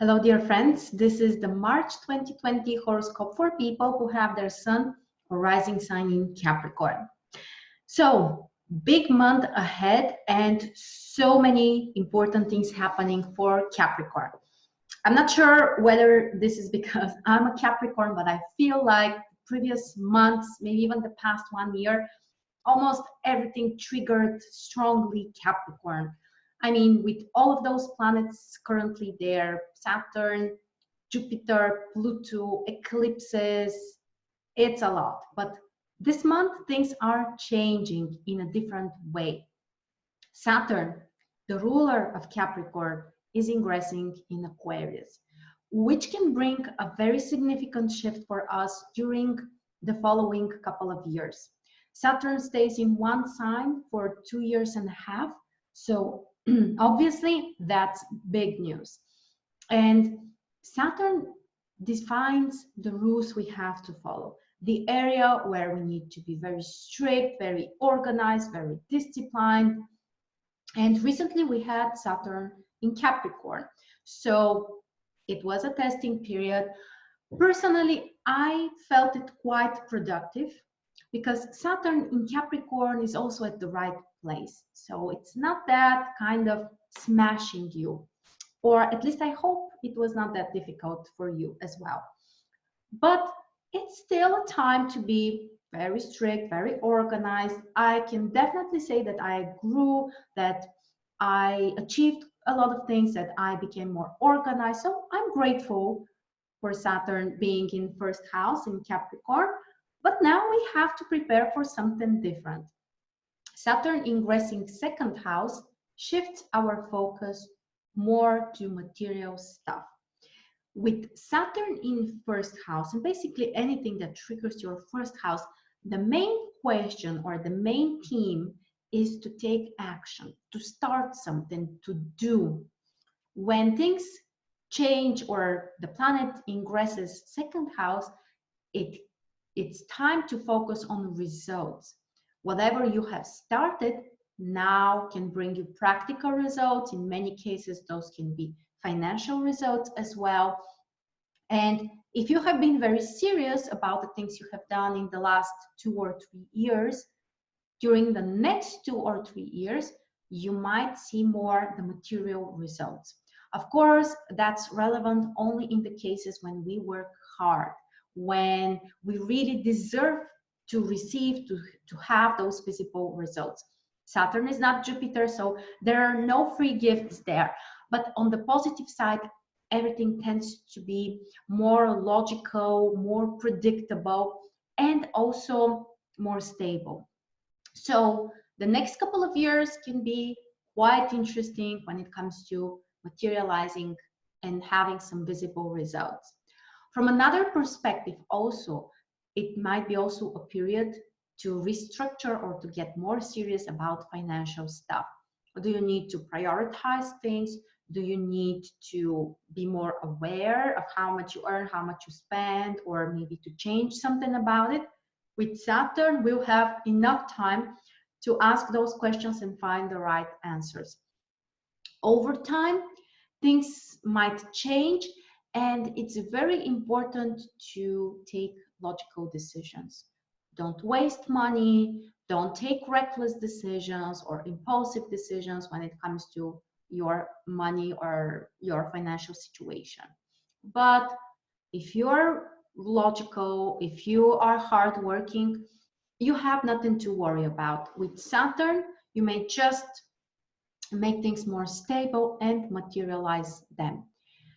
Hello, dear friends. This is the March 2020 horoscope for people who have their sun or rising sign in Capricorn. So, big month ahead and so many important things happening for Capricorn. I'm not sure whether this is because I'm a Capricorn, but I feel like previous months, maybe even the past 1 year, almost everything triggered strongly Capricorn. I mean, with all of those planets currently there, Saturn, Jupiter, Pluto, eclipses, it's a lot. But this month, things are changing in a different way. Saturn, the ruler of Capricorn, is ingressing in Aquarius, which can bring a very significant shift for us during the following couple of years. Saturn stays in one sign for 2 years and a half, so obviously that's big news. And Saturn defines the rules we have to follow, the area where we need to be very strict, very organized, very disciplined. And recently we had Saturn in Capricorn. So it was a testing period. Personally, I felt it quite productive because Saturn in Capricorn is also at the right place. So it's not that kind of smashing you, or at least I hope it was not that difficult for you as well. But it's still a time to be very strict, very organized. I can definitely say that I grew, that I achieved a lot of things, that I became more organized. So I'm grateful for Saturn being in first house in Capricorn. But now we have to prepare for something different. Saturn ingressing second house shifts our focus more to material stuff. With Saturn in first house, and basically anything that triggers your first house, the main question or the main theme is to take action, to start something, to do. When things change or the planet ingresses second house, it's time to focus on results. Whatever you have started now can bring you practical results. In many cases, those can be financial results as well. And if you have been very serious about the things you have done in the last 2 or 3 years, during the next 2 or 3 years, you might see more the material results. Of course, that's relevant only in the cases when we work hard, when we really deserve to receive, to have those visible results. Saturn is not Jupiter, so there are no free gifts there. But on the positive side, everything tends to be more logical, more predictable, and also more stable. So the next couple of years can be quite interesting when it comes to materializing and having some visible results. From another perspective also, it might be also a period to restructure or to get more serious about financial stuff. Do you need to prioritize things? Do you need to be more aware of how much you earn, how much you spend, or maybe to change something about it? With Saturn, we'll have enough time to ask those questions and find the right answers. Over time, things might change, and it's very important to take logical decisions. Don't waste money, don't take reckless decisions or impulsive decisions when it comes to your money or your financial situation. But if you're logical, if you are hardworking, you have nothing to worry about. With Saturn, you may just make things more stable and materialize them.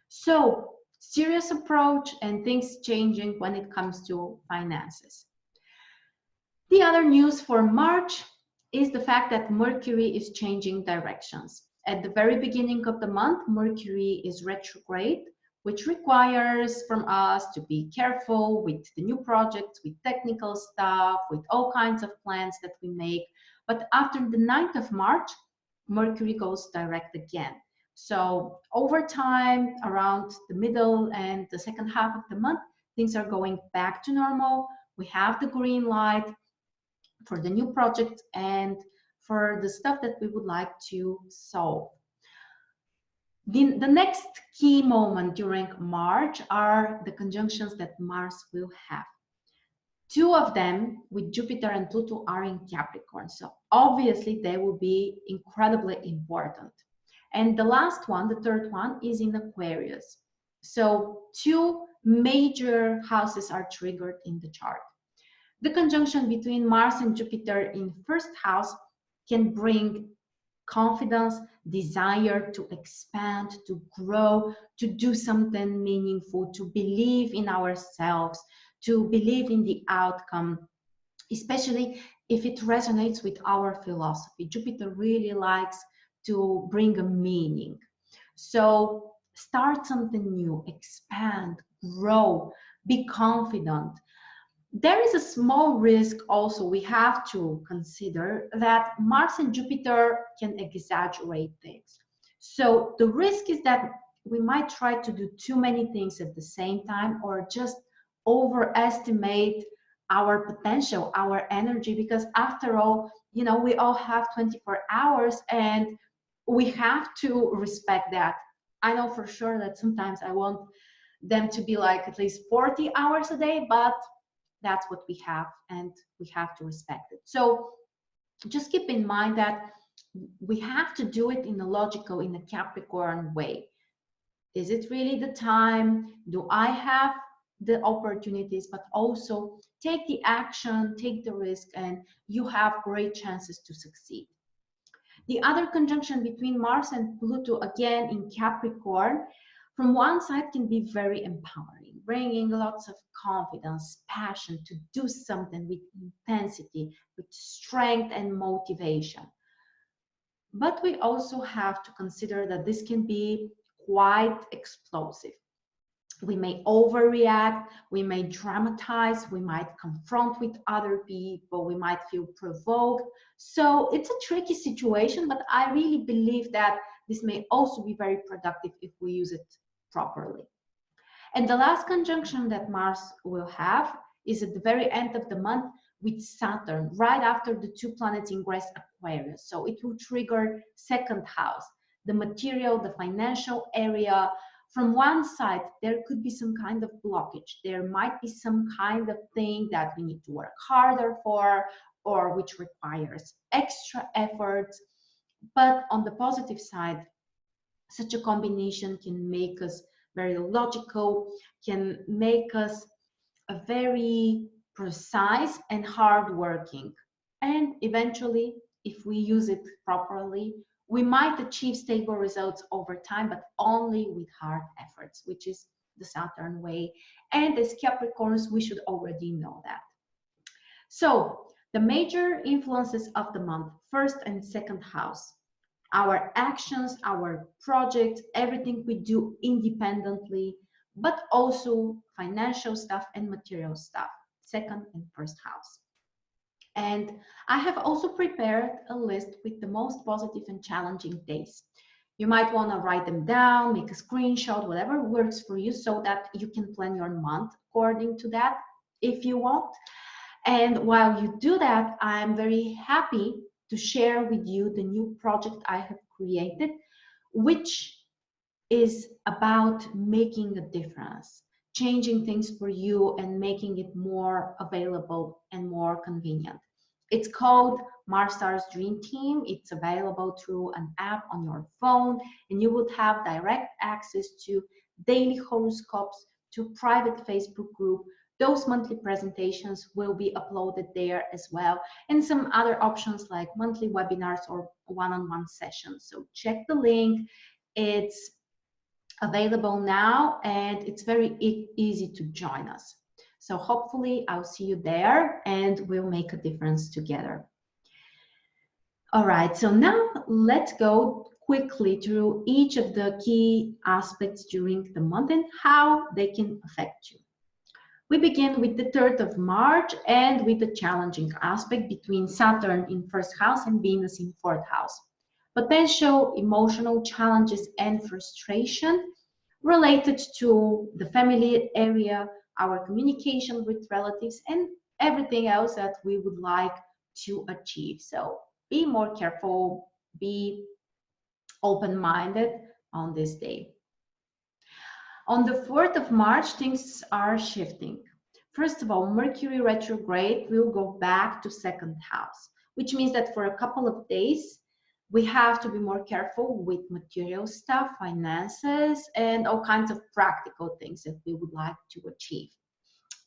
So, serious approach and things changing when it comes to finances. The other news for March is the fact that Mercury is changing directions. At the very beginning of the month, Mercury is retrograde, which requires from us to be careful with the new projects, with technical stuff, with all kinds of plans that we make. But after the 9th of March, Mercury goes direct again. So over time, around the middle and the second half of the month, things are going back to normal. We have the green light for the new project and for the stuff that we would like to solve. The next key moment during March are the conjunctions that Mars will have. Two of them with Jupiter and Pluto are in Capricorn, so obviously they will be incredibly important. And the last one, the third one, is in Aquarius. So two major houses are triggered in the chart. The conjunction between Mars and Jupiter in first house can bring confidence, desire to expand, to grow, to do something meaningful, to believe in ourselves, to believe in the outcome, especially if it resonates with our philosophy. Jupiter really likes to bring a meaning. So start something new, expand, grow, be confident. There is a small risk also we have to consider that Mars and Jupiter can exaggerate things. So the risk is that we might try to do too many things at the same time, or just overestimate our potential, our energy, because after all, you know, we all have 24 hours and we have to respect that. I know for sure that sometimes I want them to be like at least 40 hours a day, but that's what we have and we have to respect it. So just keep in mind that we have to do it in a logical, in a Capricorn way. Is it really the time? Do I have the opportunities? But also take the action, take the risk, and you have great chances to succeed. The other conjunction between Mars and Pluto, again in Capricorn, from one side can be very empowering, bringing lots of confidence, passion to do something with intensity, with strength and motivation. But we also have to consider that this can be quite explosive. We may overreact, we may dramatize, we might confront with other people, we might feel provoked. So it's a tricky situation, but I really believe that this may also be very productive if we use it properly. And the last conjunction that Mars will have is at the very end of the month with Saturn, right after the two planets ingress Aquarius. So it will trigger second house, the material, the financial area. From one side, there could be some kind of blockage. There might be some kind of thing that we need to work harder for, or which requires extra efforts. But on the positive side, such a combination can make us very logical, can make us a very precise and hardworking. And eventually, if we use it properly, we might achieve stable results over time, but only with hard efforts, which is the Saturn way. And as Capricorns, we should already know that. So the major influences of the month, first and second house, our actions, our projects, everything we do independently, but also financial stuff and material stuff, second and first house. And I have also prepared a list with the most positive and challenging days. You might want to write them down, make a screenshot, whatever works for you, so that you can plan your month according to that if you want. And while you do that, I'm very happy to share with you the new project I have created, which is about making a difference, changing things for you and making it more available and more convenient. It's called MarStrars DreamTeam. It's available through an app on your phone, and you would have direct access to daily horoscopes, to private Facebook group. Those monthly presentations will be uploaded there as well, and some other options like monthly webinars or one-on-one sessions. So check the link. It's available now, and it's very easy to join us. So hopefully I'll see you there and we'll make a difference together. All right, so now let's go quickly through each of the key aspects during the month and how they can affect you. We begin with the 3rd of March and with the challenging aspect between Saturn in 1st house and Venus in 4th house. Potential emotional challenges and frustration related to the family area, our communication with relatives, and everything else that we would like to achieve. So be more careful, be open-minded, on this day. On the 4th of March, things are shifting. First of all, Mercury retrograde will go back to second house, which means that for a couple of days, we have to be more careful with material stuff, finances, and all kinds of practical things that we would like to achieve.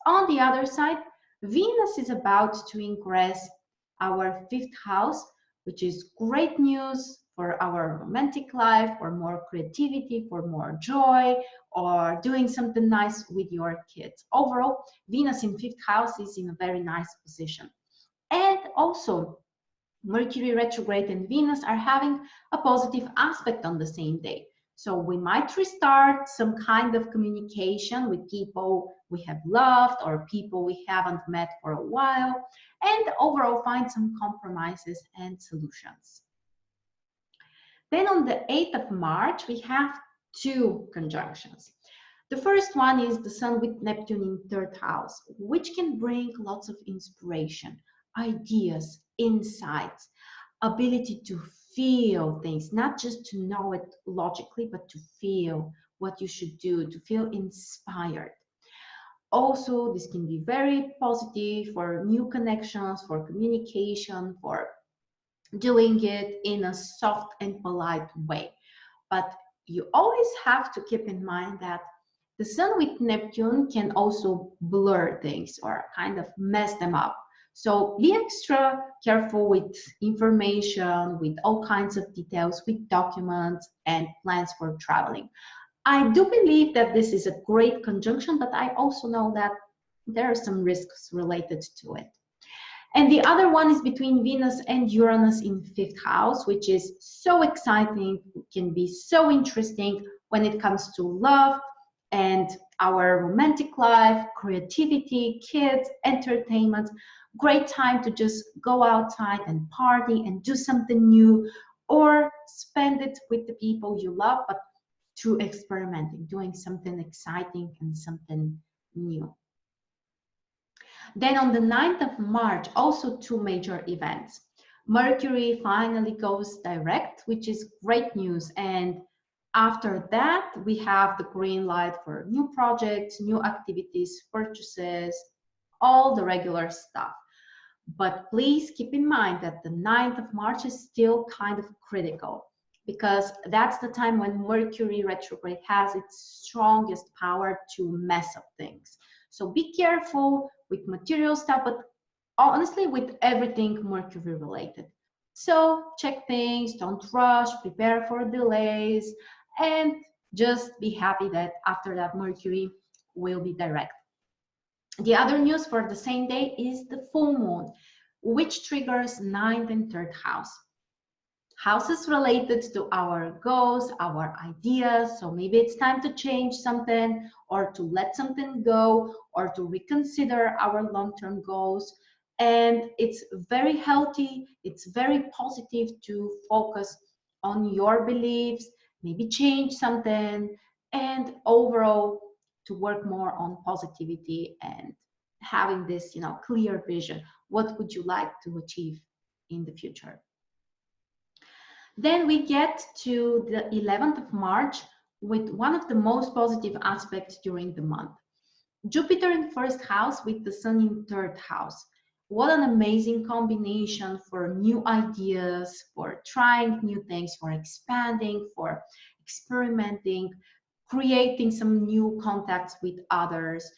On the other side, Venus is about to ingress our 5th house, which is great news for our romantic life, for more creativity, for more joy, or doing something nice with your kids. Overall, Venus in 5th house is in a very nice position. And also, Mercury retrograde and Venus are having a positive aspect on the same day. So we might restart some kind of communication with people we have loved or people we haven't met for a while, and overall find some compromises and solutions. Then on the 8th of March, we have two conjunctions. The first one is the Sun with Neptune in 3rd house, which can bring lots of inspiration, ideas, insights, ability to feel things, not just to know it logically, but to feel what you should do, to feel inspired. Also, this can be very positive for new connections, for communication, for doing it in a soft and polite way. But you always have to keep in mind that the Sun with Neptune can also blur things or kind of mess them up. So be extra careful with information, with all kinds of details, with documents and plans for traveling. I do believe that this is a great conjunction, but I also know that there are some risks related to it. And the other one is between Venus and Uranus in 5th house, which is so exciting, can be so interesting when it comes to love and our romantic life, creativity, kids, entertainment. Great time to just go outside and party and do something new, or spend it with the people you love, but through experimenting, doing something exciting and something new. Then on the 9th of March, also two major events. Mercury finally goes direct, which is great news. And after that, we have the green light for new projects, new activities, purchases, all the regular stuff. But please keep in mind that the 9th of March is still kind of critical, because that's the time when Mercury retrograde has its strongest power to mess up things. So be careful with material stuff, but honestly with everything Mercury related. So check things, don't rush, prepare for delays, and just be happy that after that Mercury will be direct. The other news for the same day is the full moon, which triggers 9th and 3rd house. Houses related to our goals, our ideas. So maybe it's time to change something, or to let something go, or to reconsider our long-term goals. And it's very healthy, it's very positive to focus on your beliefs, maybe change something, and overall to work more on positivity and having this, clear vision. What would you like to achieve in the future? Then we get to the 11th of March with one of the most positive aspects during the month. Jupiter in 1st house with the Sun in 3rd house. What an amazing combination for new ideas, for trying new things, for expanding, for experimenting, creating some new contacts with others,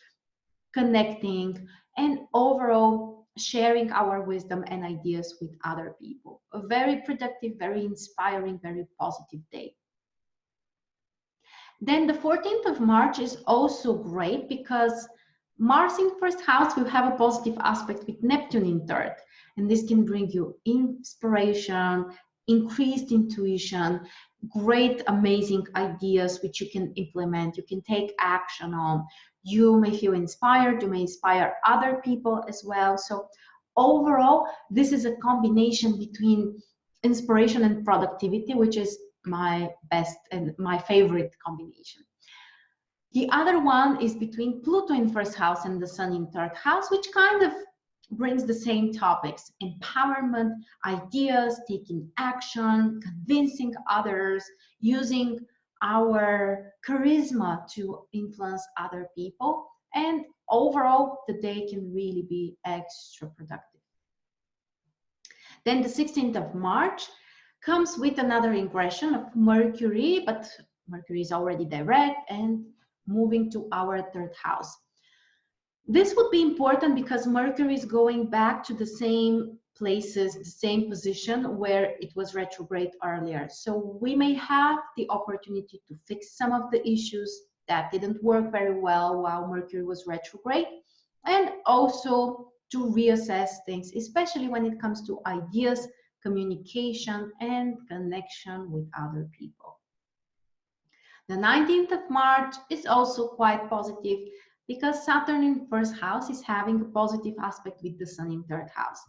connecting, and overall sharing our wisdom and ideas with other people. A very productive, very inspiring, very positive day. Then the 14th of March is also great because Mars in 1st house will have a positive aspect with Neptune in 3rd. And this can bring you inspiration, increased intuition, great, amazing ideas which you can implement, you can take action on. You may feel inspired, you may inspire other people as well. So overall, this is a combination between inspiration and productivity, which is my best and my favorite combination. The other one is between Pluto in 1st house and the Sun in 3rd house, which kind of brings the same topics: empowerment, ideas, taking action, convincing others, using our charisma to influence other people, and overall the day can really be extra productive. Then the 16th of March comes with another ingression of Mercury, but Mercury is already direct and moving to our third house. This would be important because Mercury is going back to the same places, the same position where it was retrograde earlier. So we may have the opportunity to fix some of the issues that didn't work very well while Mercury was retrograde, and also to reassess things, especially when it comes to ideas, communication, and connection with other people. The 19th of March is also quite positive because Saturn in first house is having a positive aspect with the Sun in third house.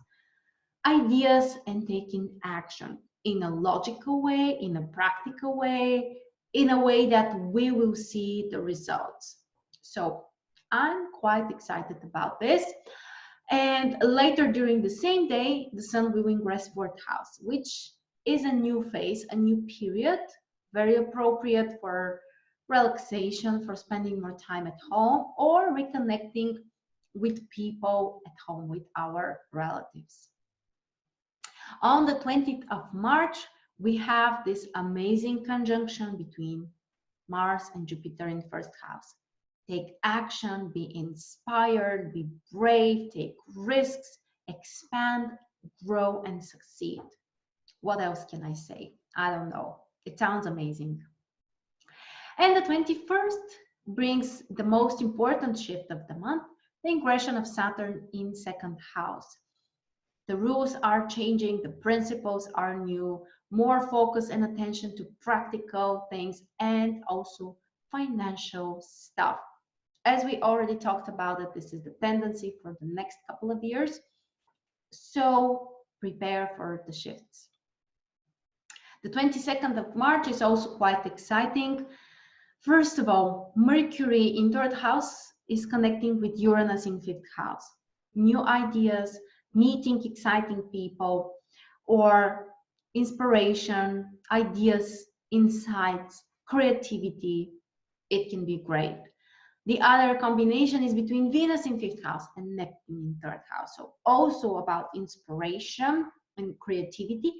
Ideas and taking action in a logical way, in a practical way, in a way that we will see the results. So I'm quite excited about this. And later during the same day, the Sun will ingress fourth house, which is a new phase, a new period, very appropriate for relaxation, for spending more time at home, or reconnecting with people at home, with our relatives. On the 20th of March, we have this amazing conjunction between Mars and Jupiter in first house. Take action, be inspired, be brave, take risks, expand, grow, and succeed. What else can I say? I don't know. It sounds amazing. And the 21st brings the most important shift of the month, the ingression of Saturn in second house. The rules are changing, the principles are new, more focus and attention to practical things and also financial stuff. As we already talked about it, this is the tendency for the next couple of years. So prepare for the shifts. The 22nd of March is also quite exciting. First of all, Mercury in third house is connecting with Uranus in fifth house. New ideas, meeting exciting people, or inspiration, ideas, insights, creativity, it can be great. The other combination is between Venus in fifth house and Neptune in third house. So also about inspiration and creativity,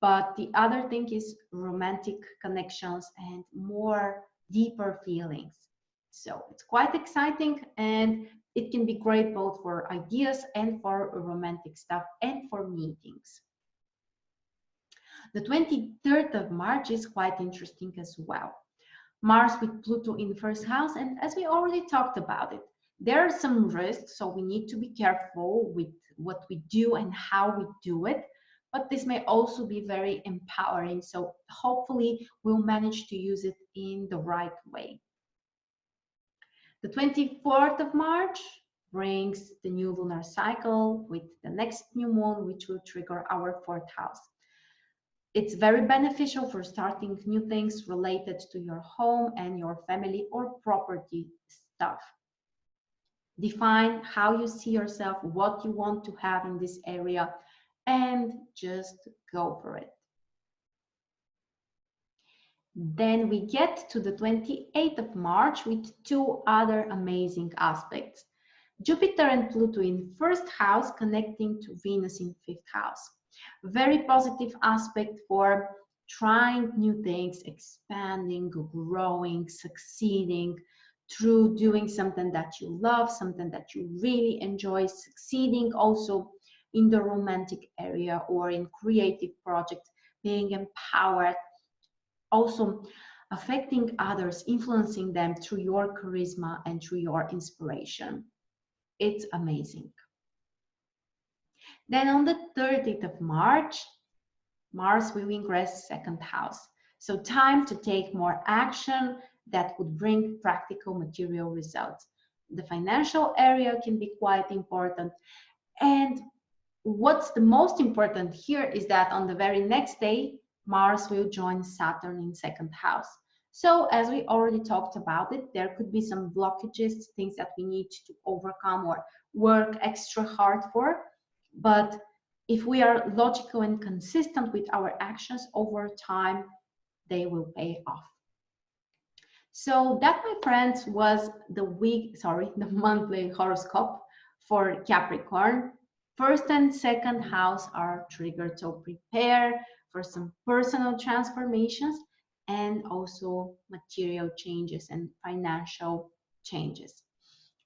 but the other thing is romantic connections and more deeper feelings. So it's quite exciting, and it can be great both for ideas and for romantic stuff and for meetings. The 23rd of March is quite interesting as well. Mars with Pluto in the first house, and as we already talked about it, there are some risks, so we need to be careful with what we do and how we do it, but this may also be very empowering, so hopefully we'll manage to use it in the right way. The 24th of March brings the new lunar cycle with the next new moon, which will trigger our fourth house. It's very beneficial for starting new things related to your home and your family or property stuff. Define how you see yourself, what you want to have in this area, and just go for it. Then we get to the 28th of March with two other amazing aspects. Jupiter and Pluto in first house connecting to Venus in fifth house. Very positive aspect for trying new things, expanding, growing, succeeding through doing something that you love, something that you really enjoy, succeeding also in the romantic area or in creative projects, being empowered, also affecting others, influencing them through your charisma and through your inspiration. It's amazing. Then on the 30th of March, Mars will ingress second house. So time to take more action that would bring practical material results. The financial area can be quite important. And what's the most important here is that on the very next day, Mars will join Saturn in second house. So as we already talked about it, there could be some blockages, things that we need to overcome or work extra hard for. But if we are logical and consistent with our actions over time, they will pay off. So that, my friends, was the monthly horoscope for Capricorn. First and second house are triggered, so prepare for some personal transformations and also material changes and financial changes.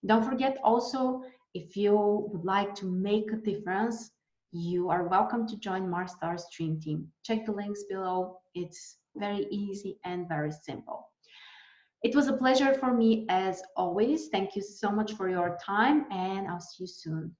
Don't forget also, if you would like to make a difference, you are welcome to join MarStrars Dream Team. Check the links below. It's very easy and very simple. It was a pleasure for me as always. Thank you so much for your time, and I'll see you soon.